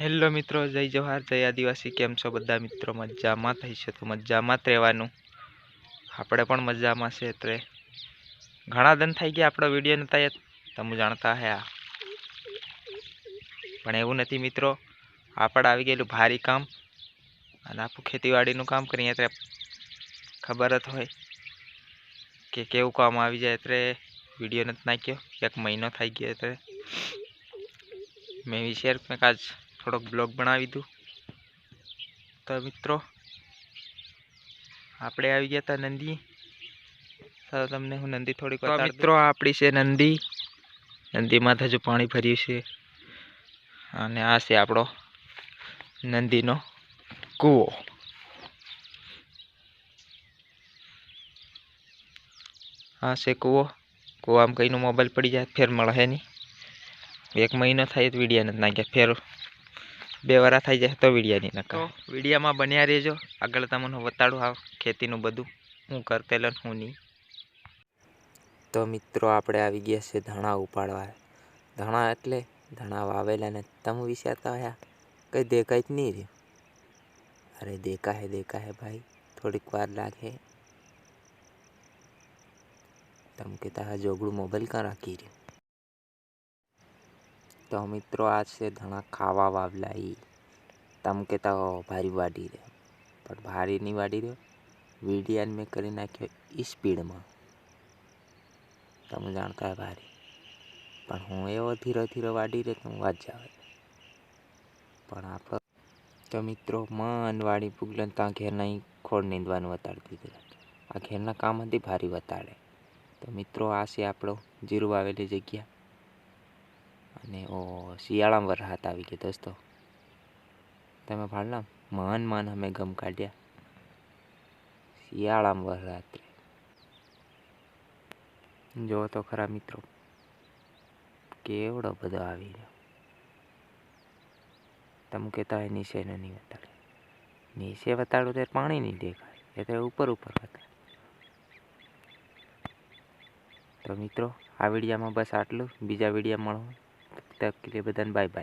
Hello મિત્રો, જય જવાહર, જય આદિવાસી. કેમ છો બધા મિત્રો? મજામાં થઈ છે તો મજામાં જ રહેવાનું. આપણે પણ મજામાં છે. એટલે ઘણા દિન થઈ ગયા આપણો વિડીયો નતા તમે જાણતા હે આ, પણ એવું નથી મિત્રો. આપણે આવી ગયેલું ભારી કામ અને આપણું ખેતીવાડીનું કામ કરીએ એટલે ખબર જ હોય કે કેવું કામ આવી જાય. એટલે વિડીયો નથી નાખ્યો, એક મહિનો થઈ ગયો. એટલે મેં વિચાર કંઈક આજ થોડોક બ્લોગ બનાવી દઉં. તો મિત્રો આપણે આવી ગયા હતા નંદી. તો તમને હું નંદી થોડીક બતાડું. મિત્રો આપણી છે નંદી. નંદીમાં હજુ પાણી ભર્યું છે અને આ છે આપણો નંદીનો કૂવો. આ છે કૂવો. કૂવામાં કઈનો મોબાઈલ પડી જાય ફેર મળે નહીં. એક મહિનો થાય તો વિડીયો નથી નાખ્યા. ફેર 2 વાર થઈ જાય તો વિડીયો નહીં નાખો. વિડીયોમાં બન્યા રહેજો. આગળ તમને બતાડું આ ખેતીનું બધું હું કરતેલો હું નહીં. તો મિત્રો આપણે આવી ગયા છે ધાણા ઉપાડવા. ધાણા એટલે ધાણા વાવેલા ને તમે વિચારતા હોય કંઈ દેખાય જ નહીં રહ્યું. અરે દેખા હે ભાઈ, થોડીક વાર લાગે. તમે કહેતા હા જોગડું મોબાઈલ કાં રાખી રહ્યું. તો મિત્રો આ છે ધાણા ખાવા વાવલા. તમે કહેતા હો ભારી વાડી રહ્યો, પણ ભારી નહીં વાડી રહ્યો. વિડીયાને મેં કરી નાખ્યો સ્પીડમાં. તમે જાણતા હે ભારી, પણ હું એવો ધીરે ધીરે વાડી રહ્યો હું વાત જાવે. પણ આપણે તો મિત્રો મન વાડી પુગલન ત્યાં ઘેરના ખોળ નીંદવાનું વતાડી દીધું. આ ઘેરના કામ હતી ભારી વતાડે. તો મિત્રો આ છે આપણો જીરું આવેલી જગ્યા. અને શિયાળામાં વરસાદ આવી ગયો દોસ્તો. તમે ભાડલા મન અમે ગમ કાઢ્યા. શિયાળામાં વરસાદ જો તો ખરા મિત્રો, કેવડો બધો આવી ગયો. તમે કહેતા હોય નીચે નહીં વતાડે. નીચે વતાડું ત્યારે પાણી નહીં દેખાય, એટલે ઉપર વતાડે. તો મિત્રો આ વિડીયામાં બસ આટલું. બીજા વિડીયા મળો. તબ તક કે લીએ બધાને બાય બાય.